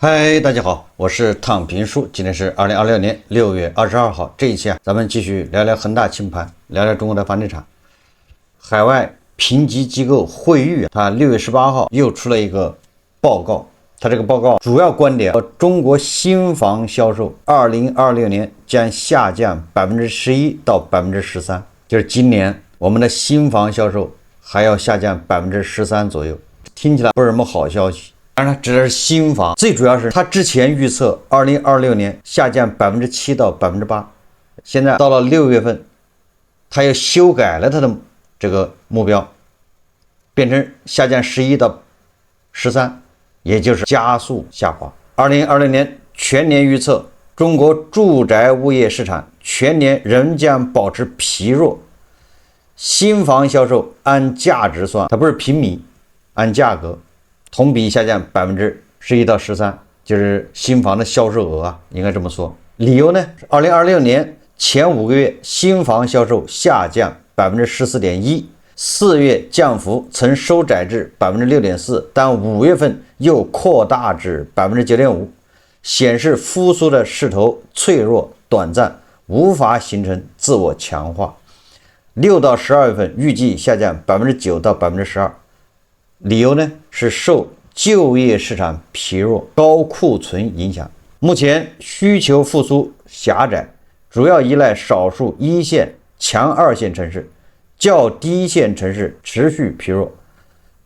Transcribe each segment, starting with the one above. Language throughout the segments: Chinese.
嗨，大家好，我是躺平叔，今天是2026年6月22號。這一期咱們繼續聊聊恒大清盤，聊聊中國的房地產。海外評級機構惠譽，它6月18號又出了一個報告，它這個報告主要觀點，中國新房銷售2026年將下降11%到13%，就是今年我們的新房銷售還要下降13%左右，聽起來不是什麼好消息。當然，指的是新房，最主要是他之前預測2026年下降7%到8%，現在到了6月份，他又修改了他的這個目標，變成下降11%到13%，也就是加速下滑。2026年全年預測，中國住宅物業市場全年仍將保持疲弱，新房銷售按價值算，它不是平米，按價格。同比下降11%到13%，就是新房的銷售額啊，應該這麼說。理由呢？2026年前5個月新房銷售下降14.1%， 4月降幅曾收窄至6.4%，但5月份又擴大至9.5%，顯示復甦的勢頭脆弱短暫，無法形成自我強化。6到12月份預計下降9%到12%。理由呢是受就業市場疲弱、高庫存影響。目前需求復甦狹窄，主要依賴少數一線、強二線城市，較低線城市持續疲弱。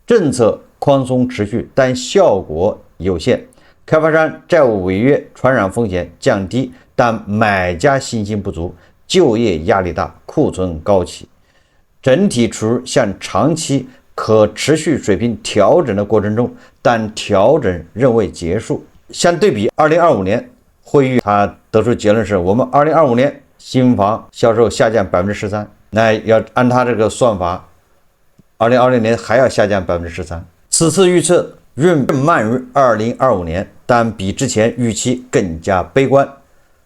政策寬鬆持續，但效果有限。開發商債務違約傳染風險降低，但買家信心不足，就業壓力大，庫存高企，整體處於向長期可持續水平調整的過程中，但調整仍未結束。相对比2025年，惠譽他得出結論是，我們2025年新房銷售下降13%，那要按他這個算法，2026年還要下降13%。此次預測仍慢於2025年，但比之前預期更加悲觀，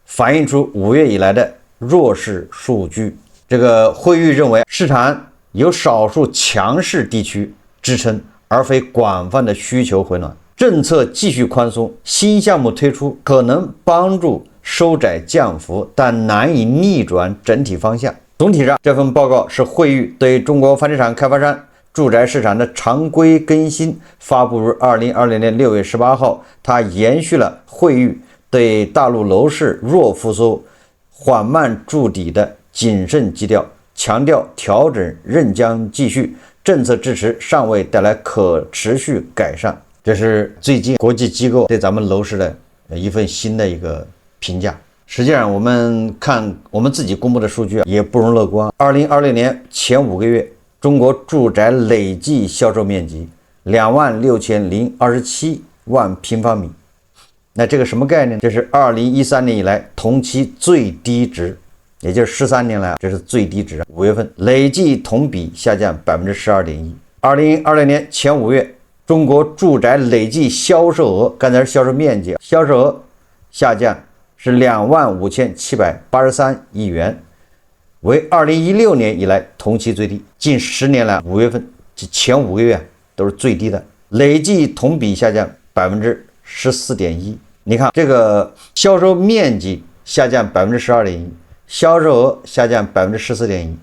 反映出5月以來的弱勢數據。這個惠譽認為，市場有少數強勢地區支撐，而非廣泛的需求回暖。政策繼續寬鬆，新項目推出可能幫助收窄降幅，但難以逆轉整體方向。總體上，這份報告是惠譽對中國房地產開發商住宅市場的常規更新，發布於2020年6月18號。它延續了惠譽對大陸樓市弱復甦、緩慢築底的謹慎基調，強調調整仍將繼續，政策支持尚未帶來可持續改善。這是最近國際機構對咱們樓市的一份新的一個評價。實際上，我們看我們自己公布的數據也不容樂觀。2026年前5個月，中國住宅累計銷售面積26027萬平方米。那這個什麼概念？這是2013年以來同期最低值。也就是13年來，這是最低值。5月份累計同比下降12.1%。2026年前5月，中國住宅累計銷售額，剛才是銷售面積，銷售額下降是25783億元，為2016年以來同期最低。近10年來，5月份前5個月都是最低的，累計同比下降14.1%。你看這個銷售面積下降12.1%。銷售額下降14.1%，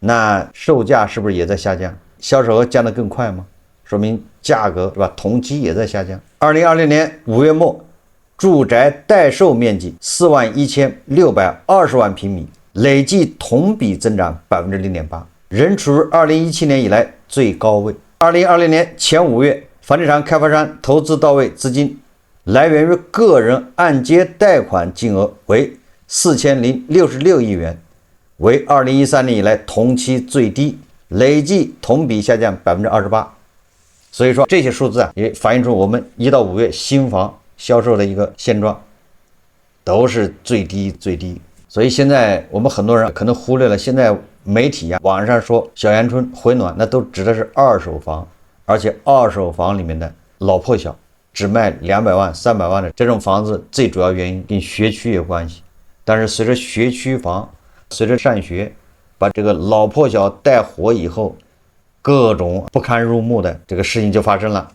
那售價是不是也在下降？銷售額降得更快嗎？說明價格是吧？同期也在下降。2020年5月末，住宅待售面積41620萬平米，累計同比增長0.8%，仍處於2017年以來最高位。2020年前5月，房地產開發商投資到位資金來源於個人按揭貸款金額為4066億元，為2013年以來同期最低，累計同比下降28%。所以說這些數字也反映出我們1到5月新房銷售的一個現狀，都是最低。所以現在我们很多人可能忽略了，現在媒體網上說小陽春回暖，那都指的是二手房，而且二手房裡面的老破小，只賣200萬、300萬的這種房子，最主要原因跟學區有關係。但是隨着學區房，隨着上學，把這個老破小帶火以後，各種不堪入目的這個事情就發生了，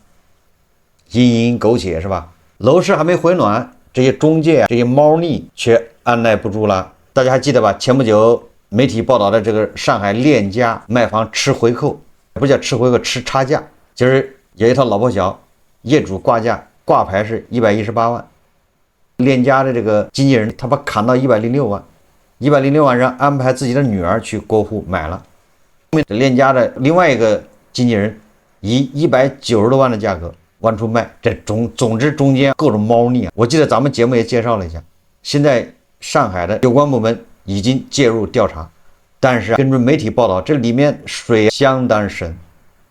陰陰苟且是吧？樓市還沒回暖，這些中介啊，這些貓膩卻按捺不住了。大家還記得吧？前不久媒體報道的這個上海链家賣房吃回扣，不叫吃回扣，吃差價，就是有一套老破小，業主掛牌是118萬，链家的這個經紀人他把砍到106萬，106萬让安排自己的女兒去過戶買了。链家的另外一個經紀人以190多萬的價格往出賣，這總之中間各種貓膩啊！我記得咱們節目也介紹了一下，現在上海的有關部門已經介入調查，但是根據媒體報道，這裡面水相當深。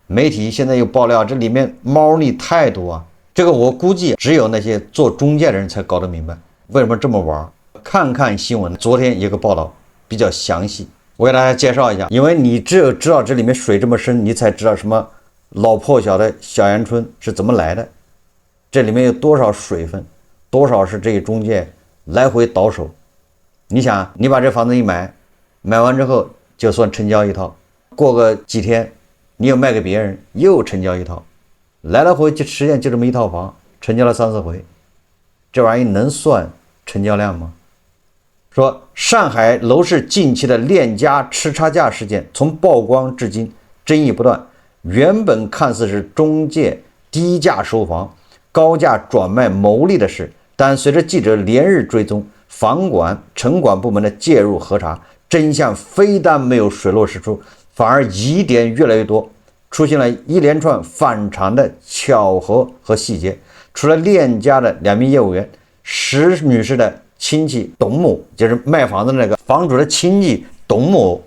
媒體現在又爆料，這裡面貓膩太多啊！這個我估計只有那些做中介的人才搞得明白，為什麼這麼玩？看看新聞，昨天有個報道比較詳細，我給大家介紹一下，因為你只有知道這裡面水這麼深，你才知道什麼老破小的小陽春是怎麼來的，這裡面有多少水分，多少是这些中介來回倒手。你想，你把這房子一買完之後就算成交一套，過個幾天你又賣給別人又成交一套，來回就實現就這麼一套房，成交了3、4回，這玩意能算成交量嗎？說上海樓市近期的鏈家吃差價事件從曝光至今爭議不斷，原本看似是中介低價收房高價轉賣牟利的事，但隨着記者連日追蹤，房管、城管部门的介入核查，真相非但沒有水落石出，反而疑點越來越多，出現了一連串反常的巧合和細節。除了鏈家的2名業務員，石女士的親戚董某，就是賣房子的那個房主的親戚董某，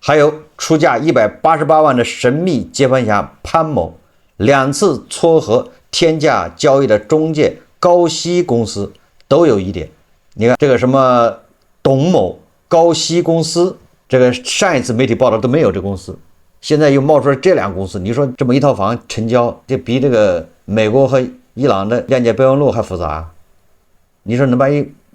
還有出價188萬的神秘接盤俠潘某，2次撮合天價交易的中介高息公司都有疑點。你看這個什麼董某高息公司，這個上一次媒體報道都沒有這公司，現在又冒出了這2個公司，你說這麼一套房成交，這比這個美國和伊朗的谅解備忘錄還複雜。你說能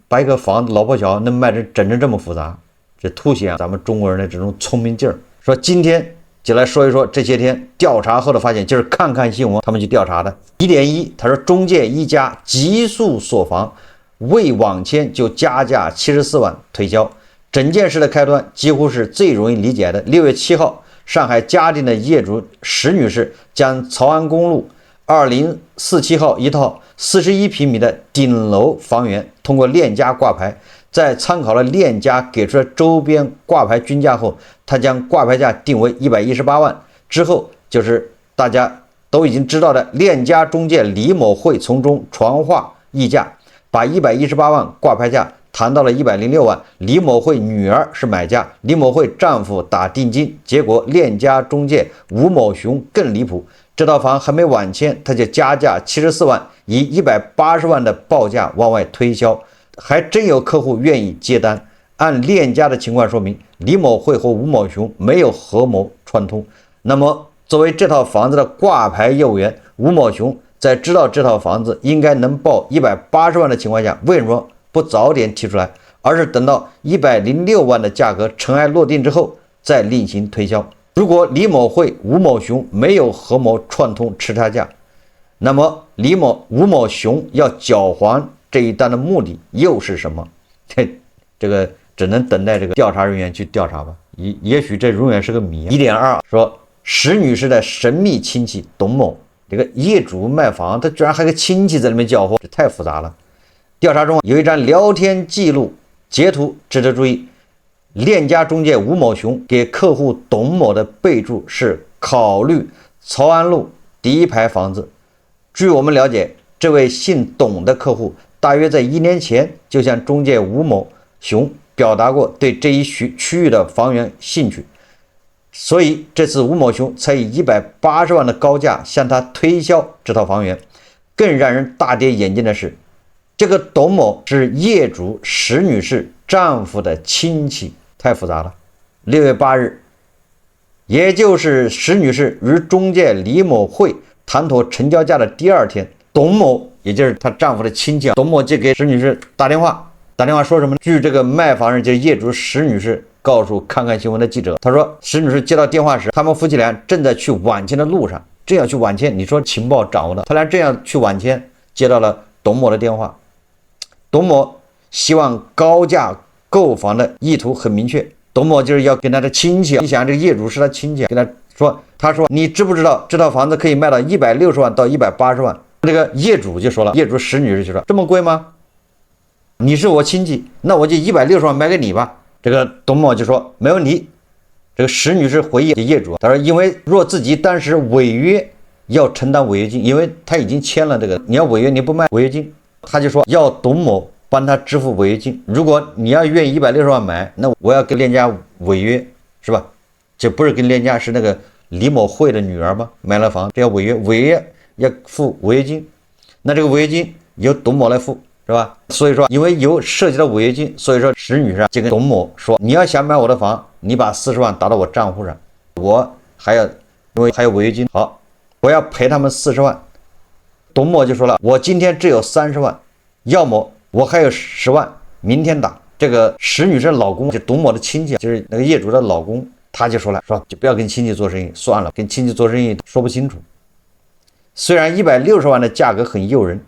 把一個房子老破小能賣成這麼複雜，這凸顯咱們中國人的這種聰明勁兒。說今天就來說一說這些天調查後的發現，就是看看新聞他們去調查的。1.1，他說中介一家急速鎖房，未网簽就加價74萬推銷。整件事的開端幾乎是最容易理解的。6月7號，上海嘉定的業主石女士將曹安公路2047號一套41平米的頂樓房源通過鏈家掛牌，在參考了鏈家給出的周邊掛牌均價後，他將掛牌價定為118萬。之後就是大家都已經知道的鏈家中介李某會從中傳話議價，把118萬掛牌價談到了106萬。李某會女兒是買家，李某會丈夫打定金，結果鏈家中介吳某雄更離譜，這套房還沒完簽，他就加價74萬，以180萬的報價往外推銷，還真有客戶願意接單。按鏈家的情況說明，李某會和吳某雄沒有合謀串通。那麼作為這套房子的掛牌業務員，吳某雄在知道這套房子應該能報180萬的情況下，為什麼不早點提出來，而是等到106萬的價格塵埃落定之後再另行推銷？如果李某會、吳某雄沒有合謀串通吃差價，那麼吳某雄要繳還這一單的目的又是什麼？這個只能等待這個調查人員去調查吧，也許這永遠是個謎。1.2說石女士的神秘親戚董某，這個業主賣房，他居然還有個親戚在裡面攪和，這太複雜了。調查中有一張聊天記錄截圖值得注意，鏈家中介吳某雄給客戶董某的備注是考慮曹安路第1排房子。據我們了解，這位姓董的客戶大約在1年前就向中介吳某雄表達過對這一區域的房源興趣，所以這次吳某雄才以180萬的高價向他推銷這套房源。更讓人大跌眼鏡的是，這個董某是業主石女士丈夫的親戚，太複雜了。6月8日，也就是石女士與中介李某會談妥成交價的第2天，董某也就是她丈夫的親戚董某就給石女士打電話說什麼呢？據這個賣房人就是業主石女士告訴看看新聞的記者，他說石女士接到電話時，他們夫妻倆正在去网簽的路上，正要去网簽。你說情報掌握的，他倆正要去网簽，接到了董某的電話，董某希望高價購房的意圖很明確，董某就是要跟他的親戚，你想這個業主是他親戚，跟他說你知不知道這套房子可以賣到160萬到180萬？這個業主就說了，業主石女士就說這麼貴嗎？你是我親戚，那我就160萬賣給你吧。這個董某就說沒問題。這個石女士回憶給業主，他說因為若自己當時違約要承擔違約金，因為他已經簽了這個，你要違約你不賣違約金，他就說要董某幫他支付違約金。如果你要願意160萬買，那我要跟链家違約，是吧？这不是跟链家，是那個李某慧的女兒嗎？買了房，這要違約，違約要付違約金，那這個違約金由董某來付，是吧？所以說，因為有涉及到違約金，所以說石女士就跟董某說，你要想買我的房，你把40萬打到我賬戶上，我還要因為還有違約金，好，我要賠他們40萬。董某就說了，我今天只有30萬，要麼我還有10萬，明天打。這個石女士老公就董某的親戚，就是那個業主的老公，他就说了，说就不要跟親戚做生意，算了，跟親戚做生意說不清楚。雖然160萬的價格很誘人，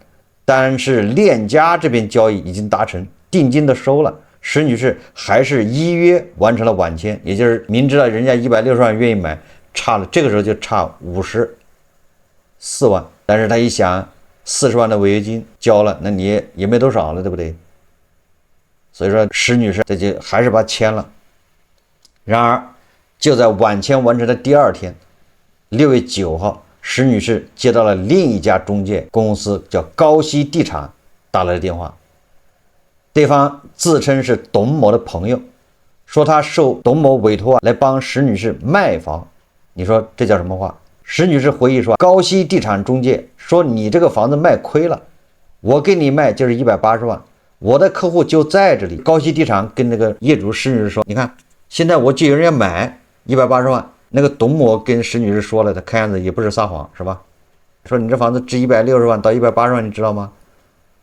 但是鏈家這邊交易已經達成，定金都收了，石女士還是依約完成了晚簽，也就是明知道人家160萬願意買，差了這個時候就差54萬，但是他一想40萬的違約金交了，那你也沒多少了，對不對？所以說石女士這就還是把它簽了。然而就在晚簽完成的第二天，6月9號，石女士接到了另一家中介公司叫高息地產打來的電話，對方自稱是董某的朋友，說他受董某委託來幫石女士賣房。你說這叫什麼話？石女士回憶說，高息地產中介說你這個房子賣虧了，我給你賣就是180萬，我的客戶就在這裡。高息地產跟那個業主石女士說，你看現在我就有人要買180萬。那個董某跟石女士說了，他看樣子也不是撒謊，是吧？說你這房子值160萬到180万，你知道嗎？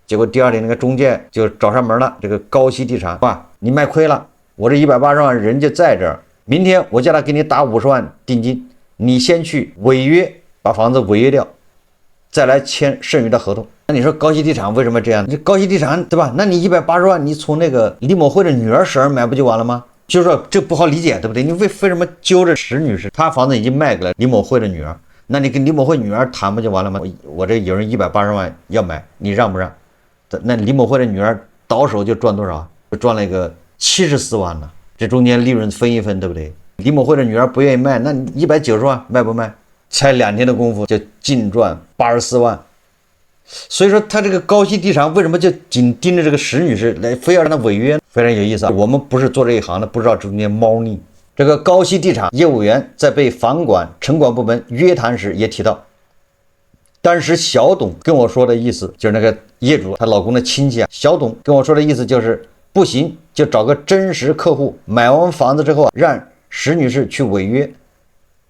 結果第二天那個中介就找上門了，這個高息地產，哇，你賣虧了，我這180萬人就在這兒，明天我叫他給你打50萬定金，你先去違約，把房子違約掉，再來簽剩餘的合同。那你說高息地產為什麼這樣？你高息地產對吧？那你180萬你從那個李某慧的女兒手上買不就完了嗎？就是說這不好理解，对不對？你為什麼揪着石女士？她房子已經賣給了李某慧的女兒，那你跟李某慧女兒談不就完了嗎？我這有人180萬要買，你讓不讓？那李某慧的女兒倒手就賺多少？就賺了一個74萬了，這中間利潤分一分，對不對？李某慧的女兒不願意賣，那190萬賣不賣？才2天的功夫就淨賺84萬。所以說他這個高息地產為什麼就緊盯着這個石女士來，非要讓他違約？非常有意思啊！我們不是做這一行的，不知道中間貓膩。這個高息地產業務員在被房管城管部門約談時也提到，當時小董跟我說的意思就是那個業主她老公的親戚啊，小董跟我說的意思就是不行就找個真實客戶，買完房子之後讓石女士去違約。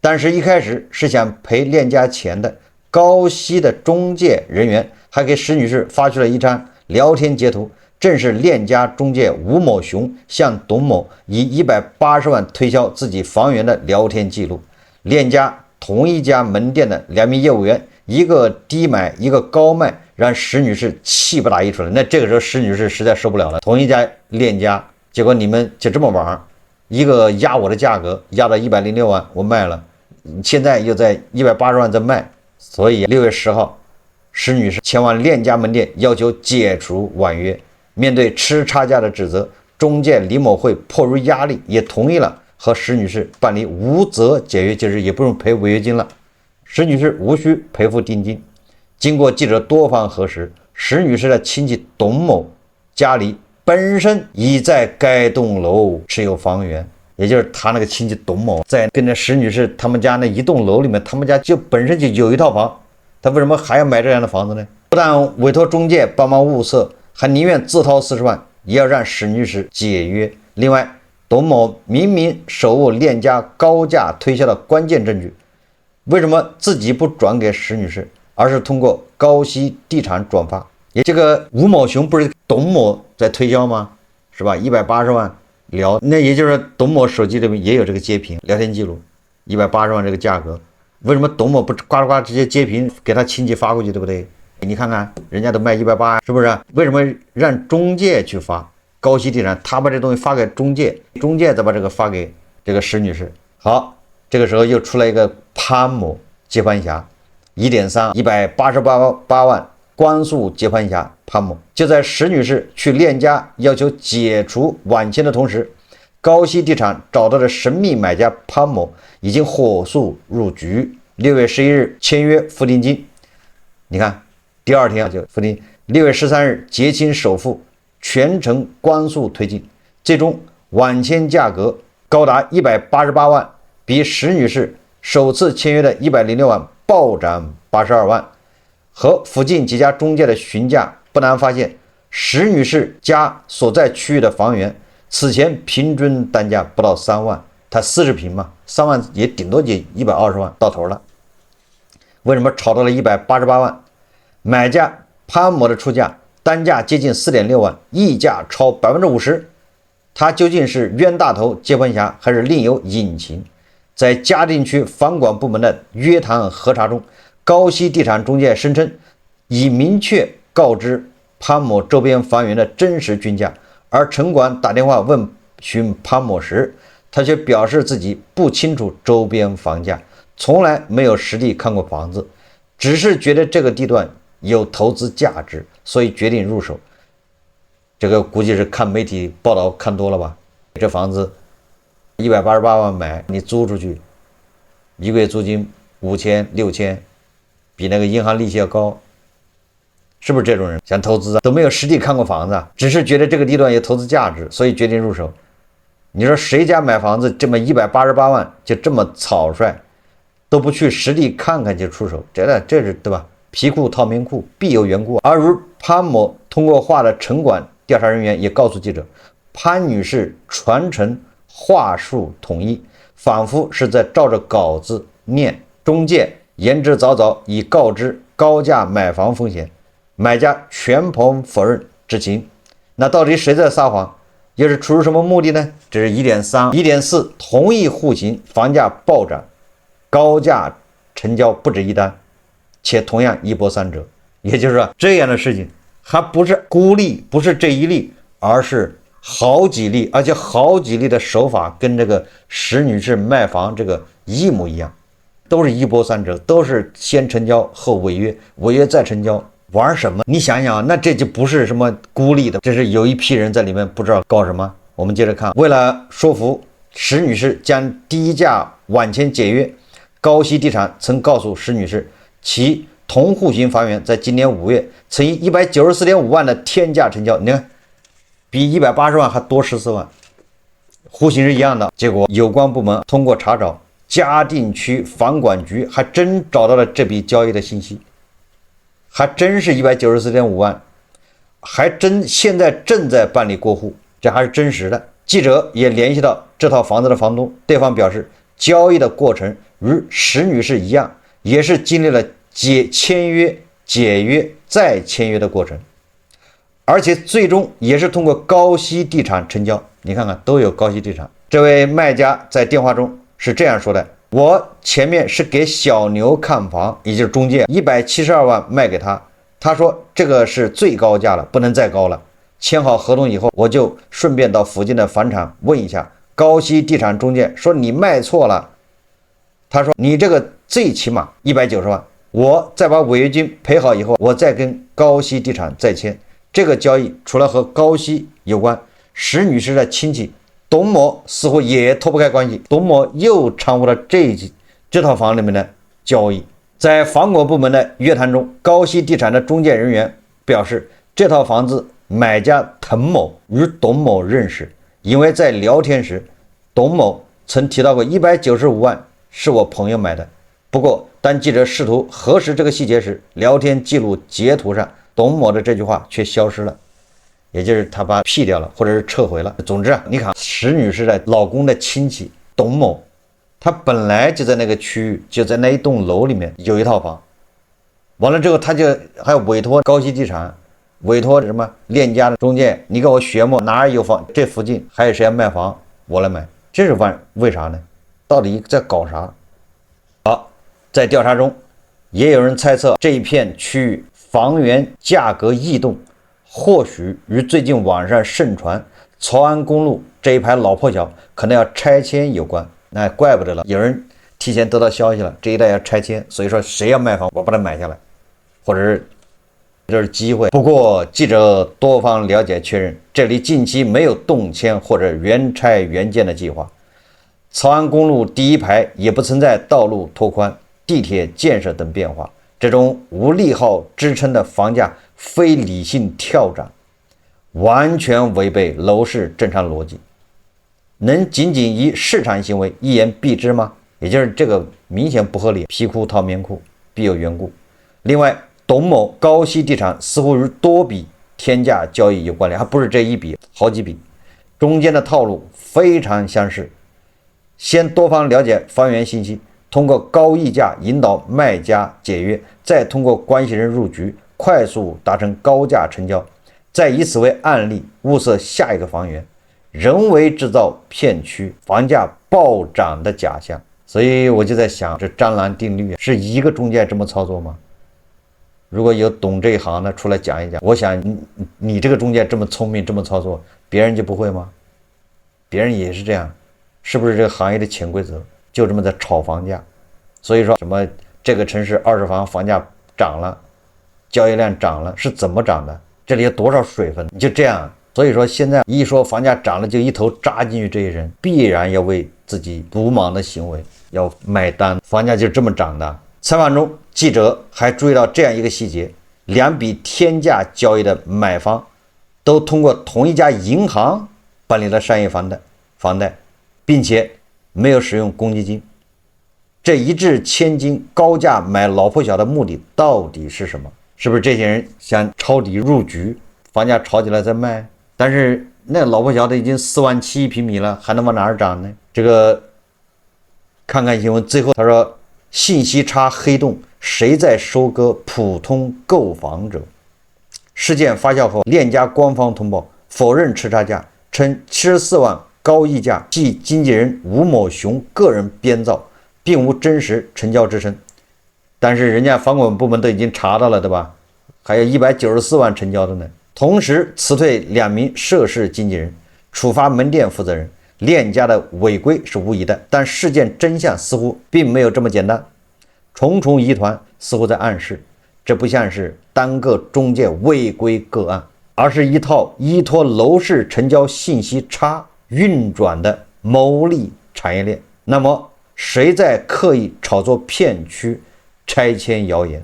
但是一開始是想賠鏈家錢的。高息的中介人員還給石女士發去了一張聊天截圖，正是鏈家中介吳某雄向董某以180萬推銷自己房源的聊天記錄。鏈家同一家門店的2名業務員，一個低買一個高賣，讓石女士氣不打一處來。那這個時候石女士實在受不了了，同一家鏈家，結果你們就這麼玩，一個壓我的價格壓到106萬我賣了，現在又在180萬再賣。所以6月10號，石女士前往鏈家門店要求解除婉約。面對吃差價的指責，中介李某慧迫於壓力也同意了和石女士辦理無責解約，就是也不用賠違約金了，石女士無需賠付定金。經過記者多方核實，石女士的親戚董某家裡本身已在該棟樓持有房源，也就是他那個親戚董某在跟着石女士他們家那一棟樓裡面，他們家就本身就有一套房，他為什麼還要買這樣的房子呢？不但委託中介幫忙物色，還寧願自掏40萬也要讓石女士解約。另外，董某明明手握鏈家高價推銷的關鍵證據，為什麼自己不轉給石女士，而是通過高息地產轉發？也這個吳某雄不是董某在推銷嗎？是吧？180萬聊，那也就是董某手機裡面也有這個截屏聊天記錄，180萬這個價格，為什麼董某不呱呱直接截屏給他親戚發過去，對不對？你看看人家都賣180，是不是？为什么讓中介去发？高息地产他把这東西发給中介，中介再把这個發給這個石女士。好，這個時候又出來一個潘某接盤俠，1.3，188萬光速接盤俠潘某。就在石女士去鏈家要求解除挽簽的同時，高息地產找到的神秘買家潘某已經火速入局。6月11日簽約付定金，你看第二天就付定金。6月13日結清首付，全程光速推進，最終挽簽價格高達188萬，比石女士首次簽約的106萬暴漲82萬。和附近幾家中介的詢價，不難發現，石女士家所在區域的房源此前平均單價不到3萬，它40平嘛，3萬也頂多就120萬到頭了。為什麼炒到了188萬？買家潘某的出價單價接近4.6萬，溢價超50%。他究竟是冤大頭接盤俠，還是另有隱情？在嘉定區房管部門的約談核查中，高息地產中介聲稱已明確告知潘某周邊房源的真實均價，而城管打電話問詢潘某時，他卻表示自己不清楚周邊房價，從來沒有實地看過房子，只是覺得這個地段有投資價值，所以決定入手。這個估計是看媒體報道看多了吧？這房子188萬買，你租出去，一個月租金5000、6000，比那個銀行利息要高，是不是這種人想投資啊？都沒有實地看過房子啊，只是覺得這個地段有投資價值，所以決定入手。你說誰家買房子這麼188萬就這麼草率，都不去實地看看就出手，這是對吧？皮褲套棉褲，必有緣故。而如潘某通過話的城管調查人員也告訴記者，潘女士傳承話術統一，仿佛是在照着稿子念。中介言之鑿鑿，已告知高價買房風險，買家全盤否認知情。那到底誰在撒謊？又是出於什麼目的呢？這是1.3、1.4同一戶型房價暴漲，高價成交不止一單，且同樣一波三折。也就是說，這樣的事情還不是孤立，不是這一例，而是好幾例，而且好幾例的手法跟這個石女士賣房這個一模一樣，都是一波三折，都是先成交後違約，違約再成交。玩什麼？你想想，那這就不是什麼孤立的，這是有一批人在裡面不知道搞什麼。我們接着看，為了說服石女士將低價挽簽解約，高息地產曾告訴石女士，其同戶型房源在今年5月曾以194.5萬的天價成交，你看比180萬還多14萬，戶型是一樣的。結果有關部門通過查找，嘉定區房管局還真找到了這筆交易的信息，還真是194.5萬，還真現在正在辦理過戶，這還是真實的。記者也聯繫到這套房子的房東，對方表示交易的過程與石女士一樣，也是經歷了簽約、解約再簽約的過程，而且最終也是通過高息地產成交。你看看都有高息地產。這位賣家在電話中是這樣說的，我前面是給小牛看房，也就是中介172萬賣給他，他說這個是最高價了，不能再高了。簽好合同以後，我就順便到附近的房產問一下，高息地產中介說你賣錯了，他說你這個最起碼190萬，我再把違約金賠好以後，我再跟高息地產再簽。這個交易除了和高息有關，石女士的親戚董某似乎也脫不開關係，董某又摻和了這套房裡面的交易。在房管部門的約談中，高息地產的中介人員表示，這套房子買家滕某與董某認識，因為在聊天時，董某曾提到過195萬是我朋友買的。不過當記者試圖核實這個細節時，聊天記錄截圖上董某的這句話卻消失了，也就是他把P掉了，或者是撤回了。總之啊，你看石女士的老公的親戚董某，他本來就在那個區域，就在那一棟樓裡面有一套房，完了之后他就還委託高息地產，委託什麼鏈家的中介，你給我學摸哪兒有房，這附近還有誰要賣房，我來買。這是為啥呢？到底在搞啥？好，在調查中也有人猜測這一片區域房源價格異動，或許與最近網上盛傳曹安公路這一排老破小可能要拆遷有關。那怪不得了，有人提前得到消息了，這一帶要拆遷，所以說誰要賣房，我把它買下来，或者是這是機會。不過記者多方了解確認，這裡近期沒有動遷或者原拆原建的計劃。曹安公路第一排也不存在道路拓寬、地鐵建設等變化。這種無利好支撐的房價非理性跳漲，完全違背樓市正常邏輯。能僅僅以市場行為一言蔽之嗎？也就是這個明顯不合理，皮褲套棉褲，必有緣故。另外，董某高息地產似乎與多筆天價交易有關聯，還不是這一筆，好幾筆，中間的套路非常相似。先多方了解房源信息，通過高溢價引導賣家解約，再通過關係人入局，快速達成高價成交，再以此為案例物色下一個房源，人為制造片區房價暴漲的假象。所以我就在想，這張蘭定律是一個中介這麼操作嗎？如果有懂這一行的出來講一講，我想你這個中介這麼聰明這麼操作，別人就不會嗎？別人也是這樣，是不是這個行業的潛規則就這麼在炒房價？所以說什麼這個城市二手房房價漲了，交易量漲了，是怎麼漲的？這裡有多少水分？就這樣。所以說現在一說房價漲了，就一頭扎進去，這些人必然要為自己魯莽的行為要買單。房價就這麼漲的。採訪中，記者還注意到這樣一個細節：兩筆天價交易的買方都通過同一家銀行辦理了商業房貸，並且沒有使用公積金。這一擲千金高價買老破小的目的到底是什麼？是不是這些人想抄底入局，房價炒起來再賣？但是那老破小的已經4萬7一平米了，還能往哪兒漲呢？这個看看新聞，最後他說信息差黑洞，誰在收割普通購房者？事件發酵後，鏈家官方通報否認吃差價，稱74萬高溢價係經紀人吳某雄個人編造，並無真實成交之稱。但是人家房管部門都已經查到了，對吧？還有194萬成交的呢。同時辭退2名涉事經紀人，處罰門店負責人。鏈家的違規是無疑的，但事件真相似乎並沒有這麼簡單。重重疑團似乎在暗示，這不像是單個中介違規個案，而是一套依托樓市成交信息差運轉的牟利產業鏈。那麼誰在刻意炒作片區拆遷謠言？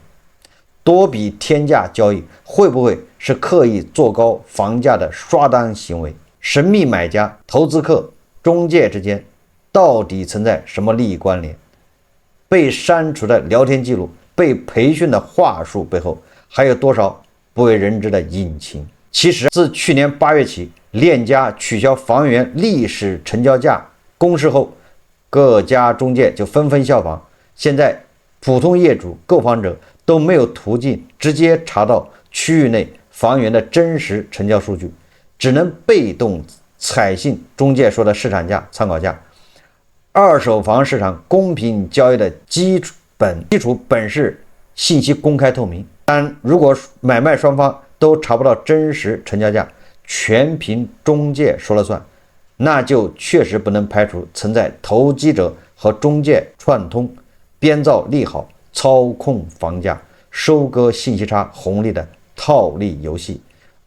多筆天價交易會不會是刻意做高房價的刷單行為？神秘買家、投資客、中介之間到底存在什麼利益關聯？被刪除的聊天記錄、被培訓的話術背後，還有多少不為人知的隱情？其實自去年8月起，鏈家取消房源歷史成交價公示後，各家中介就紛紛效仿。現在普通業主、購房者都沒有途徑直接查到區域內房源的真實成交數据，只能被動採信中介說的市場價、參考價。二手房市場公平交易的基礎本是信息公開透明，但如果買賣雙方都查不到真實成交價，全憑中介說了算，那就確實不能排除存在投機者和中介串通，編造利好，操控房價，收割信息差紅利的套利遊戲，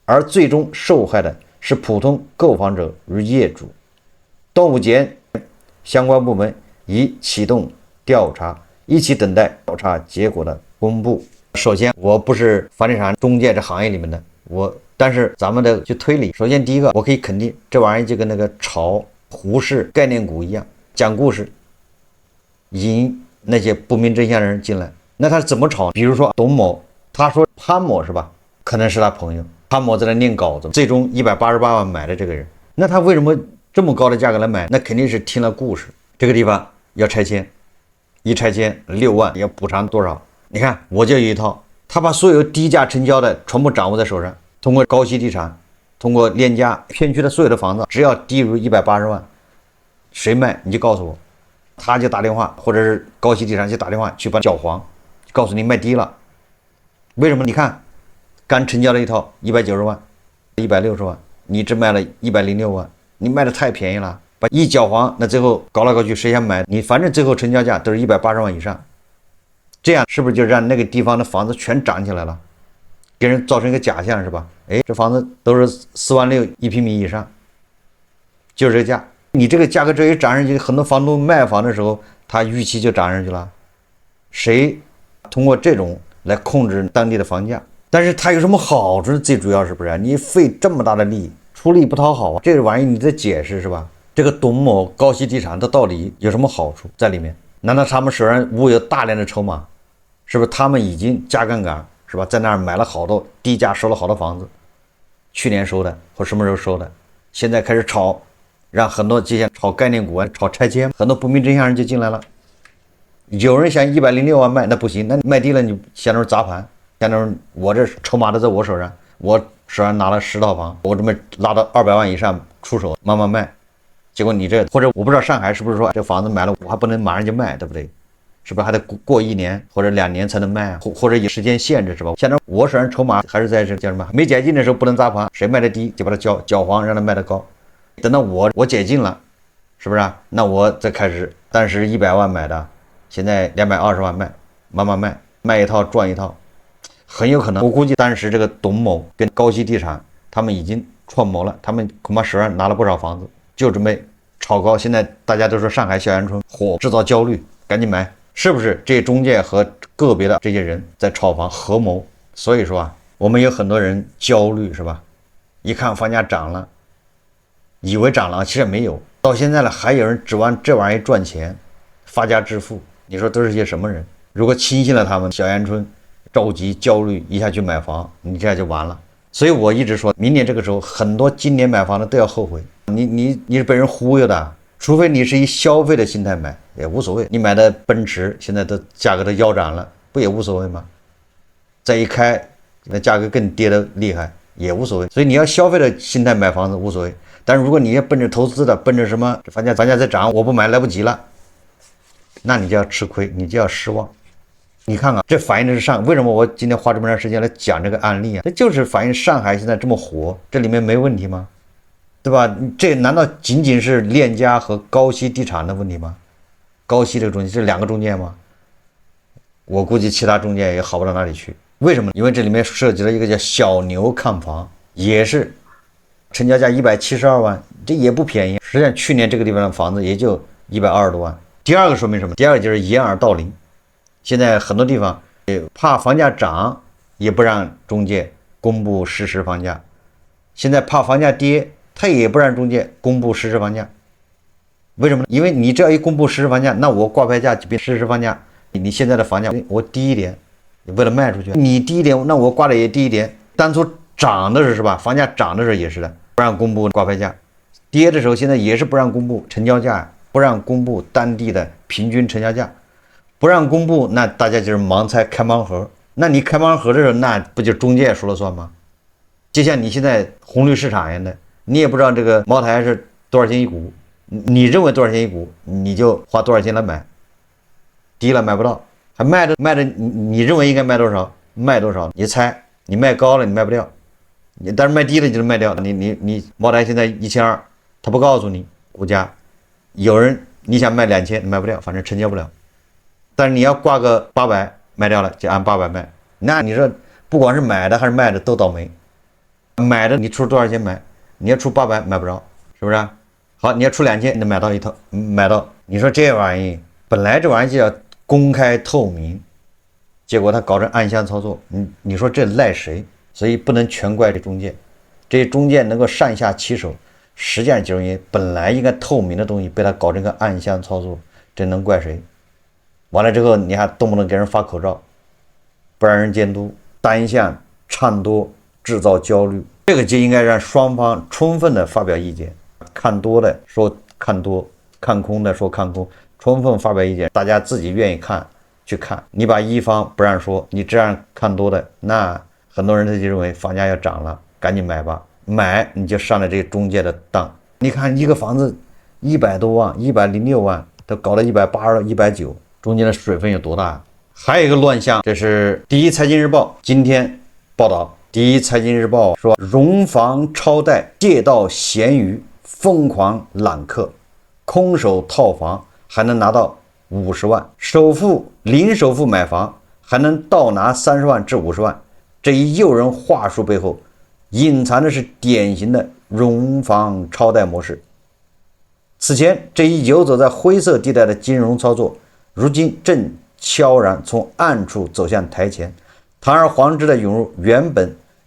而最終受害的是普通購房者與業主。端午節相關部門已啟動調查，一起等待調查結果的公布。首先，我不是房地產中介這行業裡面的，但是咱們的去推理。首先第一個，我可以肯定這玩意就跟那個炒胡适概念股一樣，講故事引那些不明真相的人進來。那他怎麼炒？比如說董某，他說潘某是吧，可能是他朋友，潘某在那念稿子，最終188万買的这個人，那他為什麼這麼高的價格來買？那肯定是聽了故事。這個地方要拆遷，一拆遷6萬，要補償多少？你看我就有一套，他把所有低價成交的全部掌握在手上，通過高息地產，通過链家片區的所有的房子，只要低於180萬，誰賣你就告訴我，他就打電話，或者是高息地產就打電話去把你攪黃，告訴你賣低了。為什麼？你看剛成交了一套190萬、160萬，你只賣了106万，你賣的太便宜了，把一攪黄，那最後搞来搞去谁想買？你反正最後成交價都是180万以上，這樣是不是就讓那個地方的房子全漲起來了？給人造成一個假象是吧？哎，這房子都是4萬6一平米以上，就是這個價。你這個價格這一漲上去，很多房東賣房的時候，他預期就漲上去了。誰通過這種來控制當地的房價？但是它有什麼好處？最主要是不是你費這麼大的力，出力不討好啊？这個玩意你得解釋是吧？這個董某、高息地產它到底有什麼好處在裡面？難道他們手上握有大量的籌碼？是不是他們已經加槓桿是吧？在那兒買了好多低價收了好多房子，去年收的或什麼時候收的，現在開始炒，讓很多这些炒概念股啊、炒拆迁，很多不明真相人就進來了。有人想106万賣，那不行，那賣低了你相當於砸盤，相當於我這籌碼都在我手上，我手上拿了10套房，我这麼拉到200萬以上出手慢慢賣，結果你這或者我不知道上海是不是說這房子買了我還不能馬上就賣，對不對？是不是還得過1年或者2年才能賣，或者有時間限制是吧？相當於我手上籌碼還是在這叫什麼？沒解禁的時候不能砸盘，誰賣的低就把它攪黄，讓它賣得高。等到我解禁了，是不是啊？那我再開始，當時100萬買的，現在220萬賣，慢慢賣一套賺一套，很有可能。我估計當時這個董某跟高息地產他們已經串謀了，他們恐怕手上拿了不少房子，就準備炒高。現在大家都說上海小陽春火，制造焦慮，趕緊買。是不是這些中介和個別的這些人在炒房合謀？所以說啊，我們有很多人焦慮是吧？一看房價漲了，以為漲了，其實沒有。到現在了，還有人指望這玩意賺錢，發家致富。你說都是些什麼人？如果輕信了他們，小陽春着急焦慮一下去買房，你這樣就完了。所以我一直說，明年這個時候，很多今年買房的都要後悔。你是被人忽悠的。除非你是以消費的心態買，也無所謂。你買的奔馳現在的價格都腰斬了，不也無所謂嗎？再一開，那價格更跌得厲害，也無所謂。所以你要消費的心態買房子無所謂。但是如果你要奔着投資的，奔着什麼房價在漲，我不買來不及了，那你就要吃虧，你就要失望。你看看，這反映的是为什麼我今天花這麼長時間來講這個案例啊？這就是反映上海現在這麼火，這裡面沒問題嗎？對吧？這難道僅僅是鏈家和高息地產的問題嗎？高息這個中介是2個中介嗎？我估計其他中介也好不到哪裡去。為什麼？因為這裡面涉及了一個叫小牛看房，也是成交價172萬，這也不便宜。實際上去年這個地方的房子也就120多萬。第二個說明什麼？第二個就是掩耳盜鈴。現在很多地方怕房價漲，也不讓中介公布實時房價。現在怕房價跌，他也不讓中介公布實時房價。為什麼呢？因為你只要一公布實時房價，那我掛牌價就比實時房價，你現在的房價我低一點，為了賣出去，你低一點，那我掛的也低一點。當初漲的時候是吧？房價漲的時候也是的，不讓公布掛牌價；跌的時候现在也是不讓公布成交價，不讓公布當地的平均成交價，不讓公布，那大家就是盲猜開盲盒。那你開盲盒的時候，那不就中介說了算嗎？就像你現在紅綠市場一樣的。你也不知道這個茅台是多少錢一股，你認為多少錢一股，你就花多少錢來買，低了買不到，還賣的你認為應該賣多少，賣多少，你猜，你賣高了你賣不掉，你但是賣低了你就能賣掉。你茅台現在1200，他不告訴你股價，有人你想賣2000，你賣不掉，反正成交不了。但是你要掛個800賣掉了，就按800賣，那你說不管是買的還是賣的都倒霉。買的你出多少錢買？你要出800買不着，是不是啊？好，你要出2000，你能買到一套，買到。你說這玩意本來這玩意就要公開透明，結果他搞成暗箱操作，你說這賴誰？所以不能全怪這中介，這些中介能夠上下其手，實際上就是因為本來應該透明的東西被他搞成個暗箱操作，這能怪誰？完了之後你還動不動給人發口罩，不讓人監督，單向唱多，制造焦慮。這個就應該讓雙方充分的發表意見，看多的說看多，看空的說看空，充分發表意見，大家自己願意看去看。你把一方不让說，你这樣看多的，那很多人他就認為房價要漲了，趕緊買吧，買你就上了這個中介的當。你看一個房子100多萬，106萬都搞到180、190，中間的水分有多大？還有一個亂象，這是第一財經日報今天報道。第一財經日報說，融房超貸借到閒餘，瘋狂攬客，空手套房還能拿到50萬，零首付買房還能倒拿30萬至50萬。這一誘人話術背後，隱藏的是典型的融房超貸模式。此前這一游走在灰色地带的金融操作，如今正悄然從暗處走向台前，堂而皇之的湧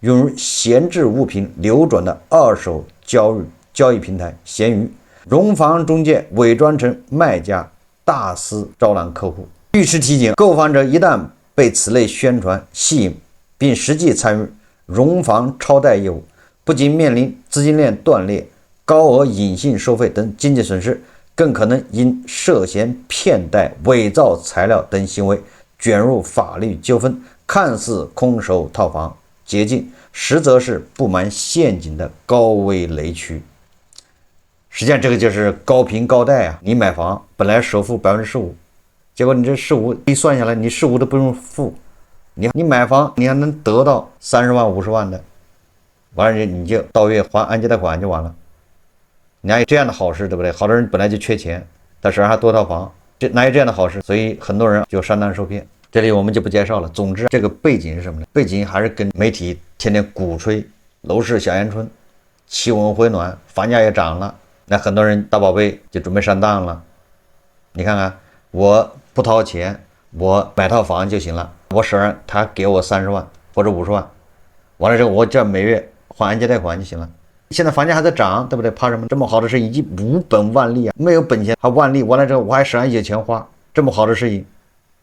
入閒置物品流轉的二手交易平台閒魚，融房中介偽裝成賣家，大肆招攬客戶。律師提醒，購房者一旦被此類宣傳吸引，並實際參與融房超貸業務，不僅面臨資金鏈斷裂、高額隱性收費等經濟損失，更可能因涉嫌騙貸、偽造材料等行為捲入法律糾紛。看似空手套房捷徑，實則是布滿陷阱的高危雷區。實際上，這個就是高評高貸啊！你買房本來首付15%，結果你這15%一算下來，你15%都不用付，你買房你還能得到30萬50萬的，完了你就到月還按揭貸款就完了。哪有这樣的好事，对不對？好多人本來就缺錢，他手上還多套房，哪有這樣的好事？所以很多人就上當受騙。這裡我們就不介紹了。總之，這個背景是什麼呢？背景還是跟媒體天天鼓吹樓市小陽春，氣溫回暖，房價也漲了，那很多人大寶貝就準備上當了。你看看，我不掏錢，我買套房就行了，我手上他給我30萬或者50萬，完了之後我這每月還按揭貸款就行了。現在房價還在漲，对不对？怕什麼？這麼好的事情已經無本萬利啊，沒有本錢還萬利，完了之後我還手上有錢花，這麼好的事情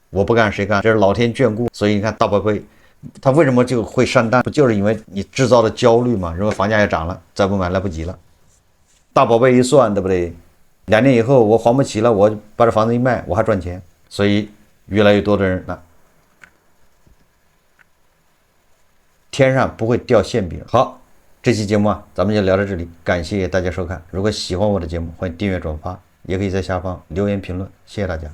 我不幹誰幹？這是老天眷顧。所以你看大寶貝他為什麼就會上當？不就是因為你制造的焦慮嗎？認為房價也漲了，再不買來不及了。大寶貝一算，對不對？2年以後我還不起了，我把這房子一賣，我還賺錢。所以越來越多的人呢，天上不會掉餡餅。好，這期節目啊，咱們就聊到這裡，感謝大家收看。如果喜歡我的節目，歡迎訂閱轉發，也可以在下方留言評論。謝謝大家。